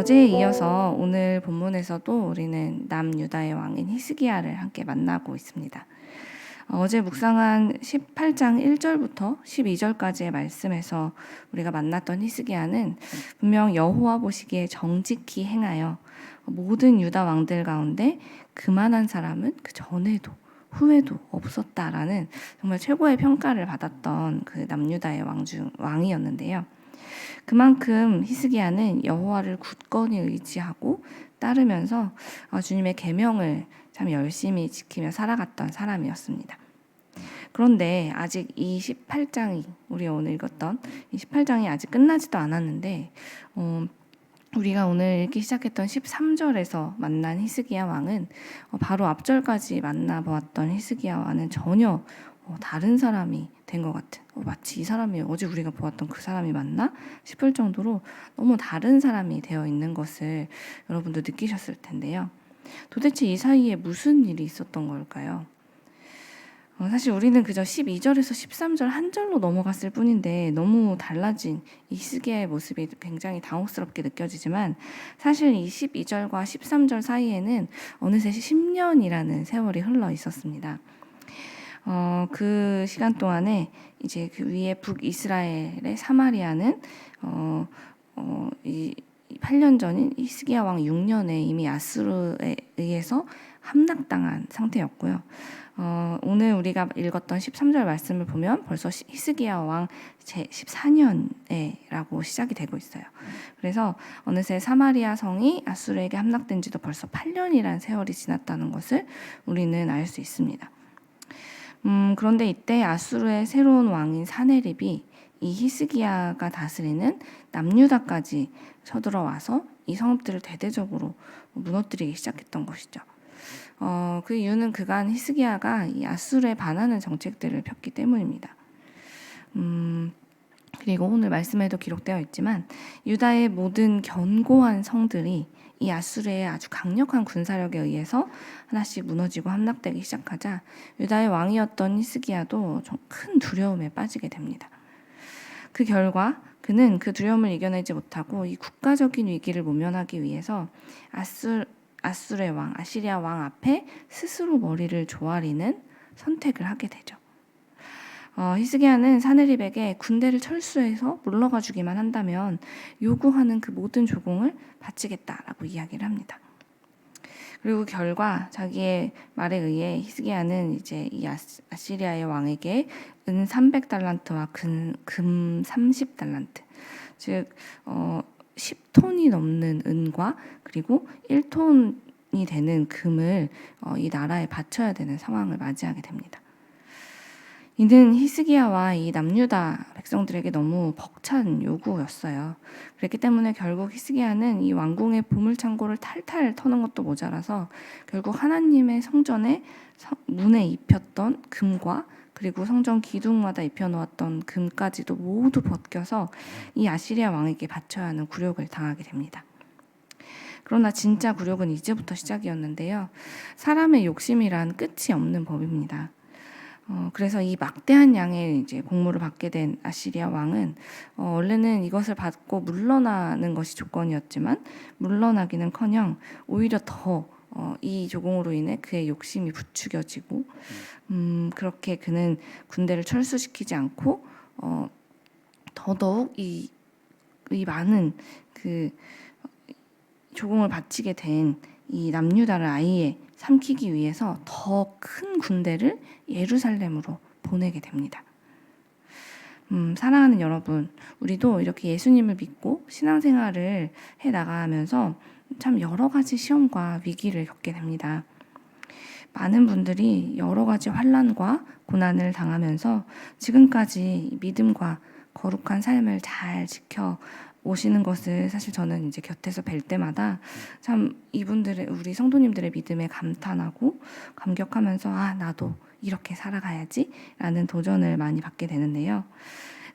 어제에 이어서 오늘 본문에서도 우리는 남유다의 왕인 히스기야를 함께 만나고 있습니다. 어제 묵상한 18장 1절부터 12절까지의 말씀에서 우리가 만났던 히스기야는 분명 여호와 보시기에 정직히 행하여 모든 유다 왕들 가운데 그만한 사람은 그 전에도 후에도 없었다라는 정말 최고의 평가를 받았던 그 남유다의 왕이었는데요. 그만큼 히스기야는 여호와를 굳건히 의지하고 따르면서 주님의 계명을 참 열심히 지키며 살아갔던 사람이었습니다. 그런데 아직 이 18장이 우리 오늘 읽었던 이 18장이 아직 끝나지도 않았는데 우리가 오늘 읽기 시작했던 13절에서 만난 히스기야 왕은 바로 앞절까지 만나보았던 히스기야와는 전혀 다른 사람이 된 것 같은, 마치 이 사람이 어제 우리가 보았던 그 사람이 맞나 싶을 정도로 너무 다른 사람이 되어 있는 것을 여러분도 느끼셨을 텐데요. 도대체 이 사이에 무슨 일이 있었던 걸까요? 사실 우리는 그저 12절에서 13절 한 절로 넘어갔을 뿐인데 너무 달라진 이 히스기야의 모습이 굉장히 당혹스럽게 느껴지지만 사실 이 12절과 13절 사이에는 어느새 10년이라는 세월이 흘러 있었습니다. 그 시간 동안에 이제 그 위에 북이스라엘의 사마리아는 이 8년 전인 히스기야 왕 6년에 이미 아수르에 의해서 함락당한 상태였고요. 오늘 우리가 읽었던 13절 말씀을 보면 벌써 히스기야 왕 제14년에라고 시작이 되고 있어요. 그래서 어느새 사마리아 성이 아수르에게 함락된 지도 벌써 8년이라는 세월이 지났다는 것을 우리는 알 수 있습니다. 그런데 이때 아수르의 새로운 왕인 사네립이 이 히스기야가 다스리는 남유다까지 쳐들어와서 이 성읍들을 대대적으로 무너뜨리기 시작했던 것이죠. 그 이유는 그간 히스기야가 이 아수르에 반하는 정책들을 폈기 때문입니다. 그리고 오늘 말씀에도 기록되어 있지만 유다의 모든 견고한 성들이 이 아수르의 아주 강력한 군사력에 의해서 하나씩 무너지고 함락되기 시작하자 유다의 왕이었던 히스기야도 좀 큰 두려움에 빠지게 됩니다. 그 결과 그는 그 두려움을 이겨내지 못하고 이 국가적인 위기를 모면하기 위해서 아수르의 왕, 아시리아 왕 앞에 스스로 머리를 조아리는 선택을 하게 되죠. 히스기야는 사네립에게 군대를 철수해서 물러가 주기만 한다면 요구하는 그 모든 조공을 바치겠다라고 이야기를 합니다. 그리고 결과 자기의 말에 의해 히스기야는 이제 이 아시리아의 왕에게 은 300달란트와 금 30달란트, 즉 10톤이 넘는 은과 그리고 1톤이 되는 금을 이 나라에 바쳐야 되는 상황을 맞이하게 됩니다. 이는 히스기야와 이 남유다 백성들에게 너무 벅찬 요구였어요. 그렇기 때문에 결국 히스기야는 이 왕궁의 보물창고를 탈탈 터는 것도 모자라서 결국 하나님의 성전의 문에 입혔던 금과 그리고 성전 기둥마다 입혀놓았던 금까지도 모두 벗겨서 이 아시리아 왕에게 바쳐야 하는 굴욕을 당하게 됩니다. 그러나 진짜 굴욕은 이제부터 시작이었는데요. 사람의 욕심이란 끝이 없는 법입니다. 그래서 이 막대한 양의 이제 공물을 받게 된 아시리아 왕은 원래는 이것을 받고 물러나는 것이 조건이었지만 물러나기는커녕 오히려 더 이 조공으로 인해 그의 욕심이 부추겨지고 그렇게 그는 군대를 철수시키지 않고 더더욱 이 많은 그 조공을 바치게 된 이 남유다를 아예 삼키기 위해서 더 큰 군대를 예루살렘으로 보내게 됩니다. 사랑하는 여러분, 우리도 이렇게 예수님을 믿고 신앙생활을 해 나가면서 참 여러 가지 시험과 위기를 겪게 됩니다. 많은 분들이 여러 가지 환난과 고난을 당하면서 지금까지 믿음과 거룩한 삶을 잘 지켜 오시는 것을 사실 저는 이제 곁에서 뵐 때마다 참 이분들의 우리 성도님들의 믿음에 감탄하고 감격하면서 나도 이렇게 살아가야지 라는 도전을 많이 받게 되는데요.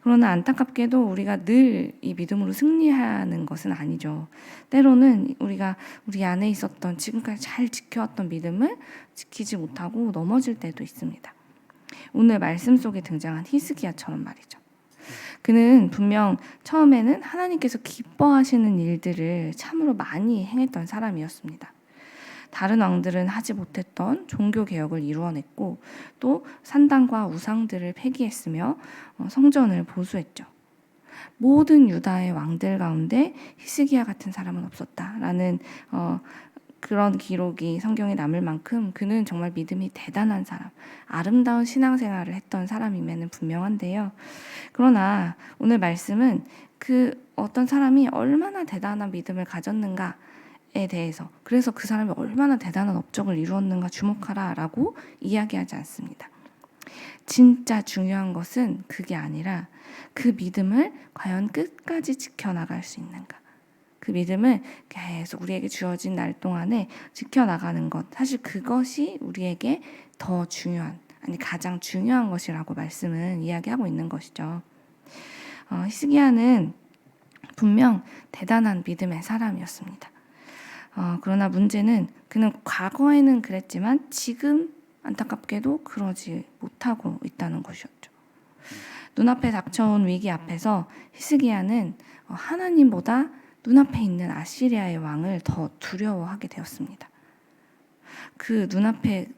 그러나 안타깝게도 우리가 늘 이 믿음으로 승리하는 것은 아니죠. 때로는 우리가 우리 안에 있었던 지금까지 잘 지켜왔던 믿음을 지키지 못하고 넘어질 때도 있습니다. 오늘 말씀 속에 등장한 히스기야처럼 말이죠. 그는 분명 처음에는 하나님께서 기뻐하시는 일들을 참으로 많이 행했던 사람이었습니다. 다른 왕들은 하지 못했던 종교 개혁을 이루어냈고 또 산당과 우상들을 폐기했으며 성전을 보수했죠. 모든 유다의 왕들 가운데 히스기야 같은 사람은 없었다라는 그런 기록이 성경에 남을 만큼 그는 정말 믿음이 대단한 사람, 아름다운 신앙생활을 했던 사람임에는 분명한데요. 그러나 오늘 말씀은 그 어떤 사람이 얼마나 대단한 믿음을 가졌는가에 대해서, 그래서 그 사람이 얼마나 대단한 업적을 이루었는가 주목하라 라고 이야기하지 않습니다. 진짜 중요한 것은 그게 아니라 그 믿음을 과연 끝까지 지켜나갈 수 있는가, 그 믿음을 계속 우리에게 주어진 날 동안에 지켜나가는 것, 사실 그것이 우리에게 더 중요한, 아니 가장 중요한 것이라고 말씀은 이야기하고 있는 것이죠. 히스기야는 분명 대단한 믿음의 사람이었습니다. 그러나 문제는 그는 과거에는 그랬지만 지금 안타깝게도 그러지 못하고 있다는 것이었죠. 눈앞에 닥쳐온 위기 앞에서 히스기야는 하나님보다 눈앞에 있는 아시리아의 왕을 더 두려워하게 되었습니다. 그 눈앞에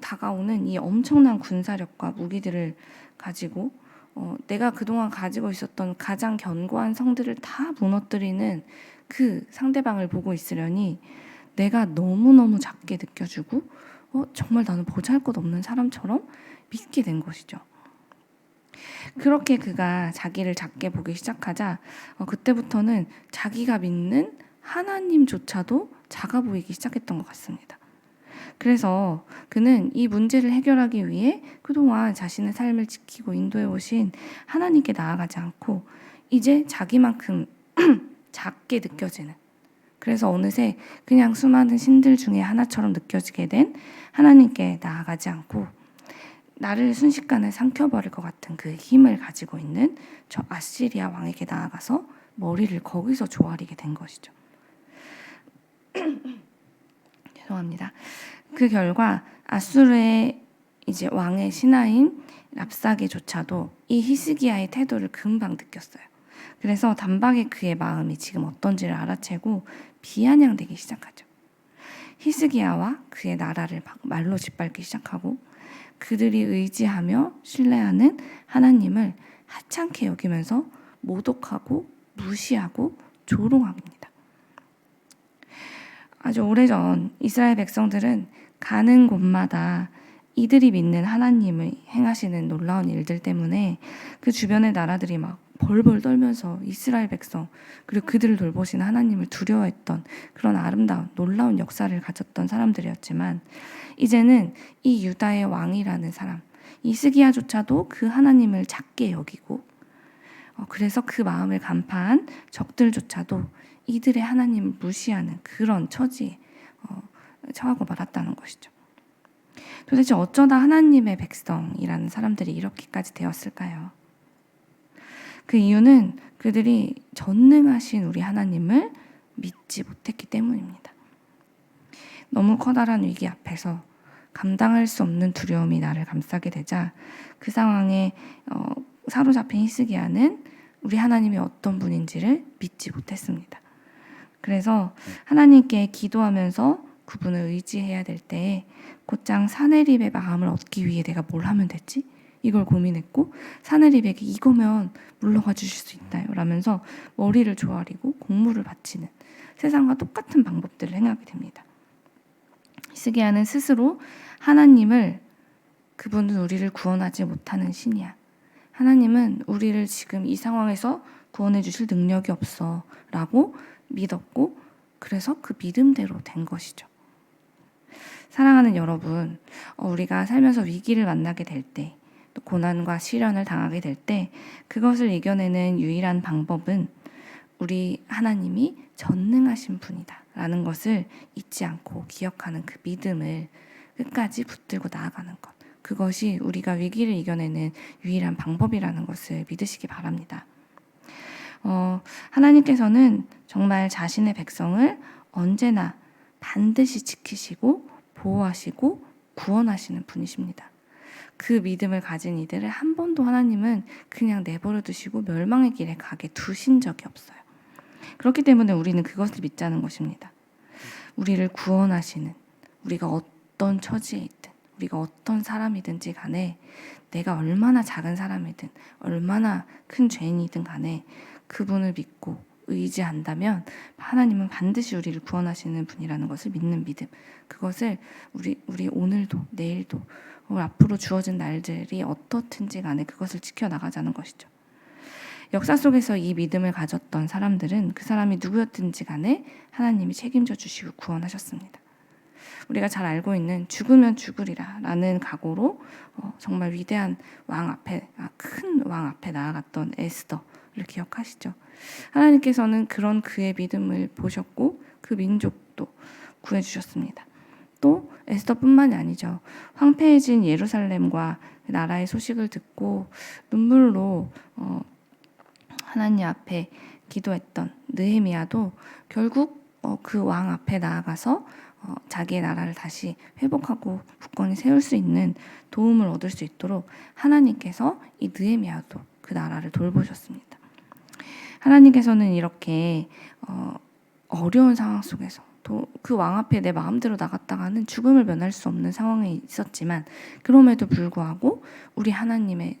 다가오는 이 엄청난 군사력과 무기들을 가지고 내가 그동안 가지고 있었던 가장 견고한 성들을 다 무너뜨리는 그 상대방을 보고 있으려니 내가 너무너무 작게 느껴지고 정말 나는 보잘것없는 사람처럼 믿게 된 것이죠. 그렇게 그가 자기를 작게 보기 시작하자 그때부터는 자기가 믿는 하나님조차도 작아 보이기 시작했던 것 같습니다. 그래서 그는 이 문제를 해결하기 위해 그동안 자신의 삶을 지키고 인도해 오신 하나님께 나아가지 않고 이제 자기만큼 작게 느껴지는, 그래서 어느새 그냥 수많은 신들 중에 하나처럼 느껴지게 된 하나님께 나아가지 않고 나를 순식간에 삼켜버릴 것 같은 그 힘을 가지고 있는 저 아시리아 왕에게 나아가서 머리를 거기서 조아리게 된 것이죠. 죄송합니다. 그 결과 아수르의 이제 왕의 신하인 랍사게조차도 이 히스기야의 태도를 금방 느꼈어요. 그래서 단박에 그의 마음이 지금 어떤지를 알아채고 비아냥대기 시작하죠. 히스기야와 그의 나라를 말로 짓밟기 시작하고 그들이 의지하며 신뢰하는 하나님을 하찮게 여기면서 모독하고 무시하고 조롱합니다. 아주 오래전 이스라엘 백성들은 가는 곳마다 이들이 믿는 하나님을 행하시는 놀라운 일들 때문에 그 주변의 나라들이 막 벌벌 떨면서 이스라엘 백성 그리고 그들을 돌보시는 하나님을 두려워했던 그런 아름다운 놀라운 역사를 가졌던 사람들이었지만 이제는 이 유다의 왕이라는 사람 히스기야조차도 그 하나님을 작게 여기고 그래서 그 마음을 간파한 적들조차도 이들의 하나님을 무시하는 그런 처지에 처하고 말았다는 것이죠. 도대체 어쩌다 하나님의 백성이라는 사람들이 이렇게까지 되었을까요? 그 이유는 그들이 전능하신 우리 하나님을 믿지 못했기 때문입니다. 너무 커다란 위기 앞에서 감당할 수 없는 두려움이 나를 감싸게 되자 그 상황에 사로잡힌 히스기야는 우리 하나님이 어떤 분인지를 믿지 못했습니다. 그래서 하나님께 기도하면서 그분을 의지해야 될 때에 곧장 사네립의 마음을 얻기 위해 내가 뭘 하면 되지? 이걸 고민했고 사네립에게 이거면 물러가 주실 수 있나요? 라면서 머리를 조아리고 공물을 바치는 세상과 똑같은 방법들을 행하게 됩니다. 히스기야는 스스로 하나님을 그분은 우리를 구원하지 못하는 신이야. 하나님은 우리를 지금 이 상황에서 구원해 주실 능력이 없어 라고 믿었고 그래서 그 믿음대로 된 것이죠. 사랑하는 여러분, 우리가 살면서 위기를 만나게 될 때, 또 고난과 시련을 당하게 될 때 그것을 이겨내는 유일한 방법은 우리 하나님이 전능하신 분이다 라는 것을 잊지 않고 기억하는 그 믿음을 끝까지 붙들고 나아가는 것, 그것이 우리가 위기를 이겨내는 유일한 방법이라는 것을 믿으시기 바랍니다. 하나님께서는 정말 자신의 백성을 언제나 반드시 지키시고 보호하시고 구원하시는 분이십니다. 그 믿음을 가진 이들을 한 번도 하나님은 그냥 내버려 두시고 멸망의 길에 가게 두신 적이 없어요. 그렇기 때문에 우리는 그것을 믿자는 것입니다. 우리를 구원하시는, 우리가 어떤 처지에 있든 우리가 어떤 사람이든지 간에, 내가 얼마나 작은 사람이든 얼마나 큰 죄인이든 간에 그분을 믿고 의지한다면 하나님은 반드시 우리를 구원하시는 분이라는 것을 믿는 믿음, 그것을 우리 오늘도 내일도 앞으로 주어진 날들이 어떻든지 간에 그것을 지켜나가자는 것이죠. 역사 속에서 이 믿음을 가졌던 사람들은 그 사람이 누구였든지 간에 하나님이 책임져 주시고 구원하셨습니다. 우리가 잘 알고 있는 죽으면 죽으리라 라는 각오로 정말 위대한 왕 앞에, 큰 왕 앞에 나아갔던 에스더를 기억하시죠. 하나님께서는 그런 그의 믿음을 보셨고 그 민족도 구해주셨습니다. 또 에스더뿐만이 아니죠. 황폐해진 예루살렘과 나라의 소식을 듣고 눈물로 하나님 앞에 기도했던 느헤미야도 결국 그 왕 앞에 나아가서 자기의 나라를 다시 회복하고 굳건히 세울 수 있는 도움을 얻을 수 있도록 하나님께서 이 느헤미야도 그 나라를 돌보셨습니다. 하나님께서는 이렇게 어려운 상황 속에서 또 그 왕 앞에 내 마음대로 나갔다가는 죽음을 면할 수 없는 상황에 있었지만, 그럼에도 불구하고 우리 하나님을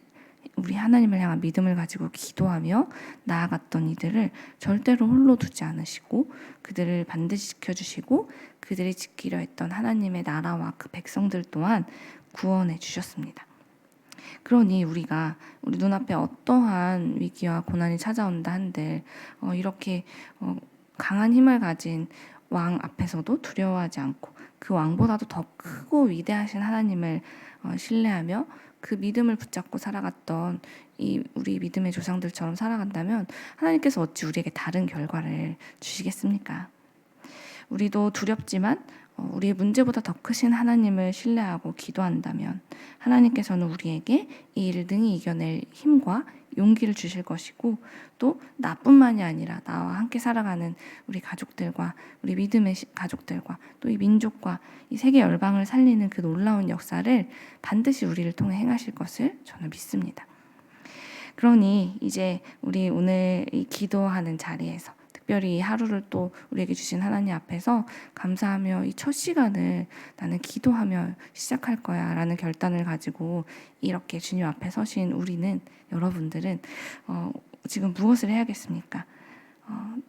향한 믿음을 가지고 기도하며 나아갔던 이들을 절대로 홀로 두지 않으시고 그들을 반드시 지켜주시고 그들이 지키려 했던 하나님의 나라와 그 백성들 또한 구원해 주셨습니다. 그러니 우리 눈앞에 어떠한 위기와 고난이 찾아온다 한들 이렇게 강한 힘을 가진 왕 앞에서도 두려워하지 않고 그 왕보다도 더 크고 위대하신 하나님을 신뢰하며 그 믿음을 붙잡고 살아갔던 우리 믿음의 조상들처럼 살아간다면 하나님께서 어찌 우리에게 다른 결과를 주시겠습니까? 우리도 두렵지만 우리의 문제보다 더 크신 하나님을 신뢰하고 기도한다면 하나님께서는 우리에게 이 일을 능히 이겨낼 힘과 용기를 주실 것이고, 또 나뿐만이 아니라 나와 함께 살아가는 우리 가족들과 우리 믿음의 가족들과 또 이 민족과 이 세계 열방을 살리는 그 놀라운 역사를 반드시 우리를 통해 행하실 것을 저는 믿습니다. 그러니 이제 우리 오늘 이 기도하는 자리에서 특별히 이 하루를 또 우리에게 주신 하나님 앞에서 감사하며 이 첫 시간을 나는 기도하며 시작할 거야 라는 결단을 가지고 이렇게 주님 앞에 서신 여러분들은 지금 무엇을 해야겠습니까?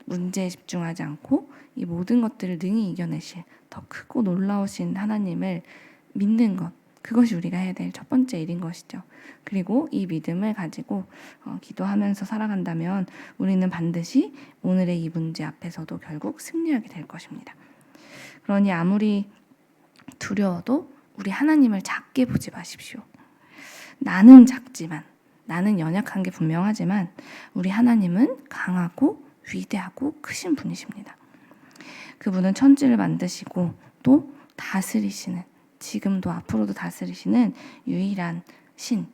문제에 집중하지 않고 이 모든 것들을 능히 이겨내실 더 크고 놀라우신 하나님을 믿는 것, 그것이 우리가 해야 될 첫 번째 일인 것이죠. 그리고 이 믿음을 가지고 기도하면서 살아간다면 우리는 반드시 오늘의 이 문제 앞에서도 결국 승리하게 될 것입니다. 그러니 아무리 두려워도 우리 하나님을 작게 보지 마십시오. 나는 작지만, 나는 연약한 게 분명하지만 우리 하나님은 강하고 위대하고 크신 분이십니다. 그분은 천지를 만드시고 또 다스리시는, 지금도 앞으로도 다스리시는 유일한 신,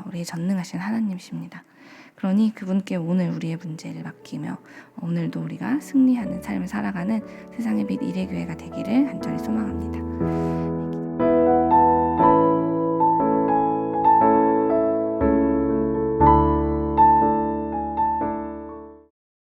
우리의 전능하신 하나님이십니다. 그러니 그분께 오늘 우리의 문제를 맡기며 오늘도 우리가 승리하는 삶을 살아가는 세상의 빛 이레교회가 되기를 간절히 소망합니다.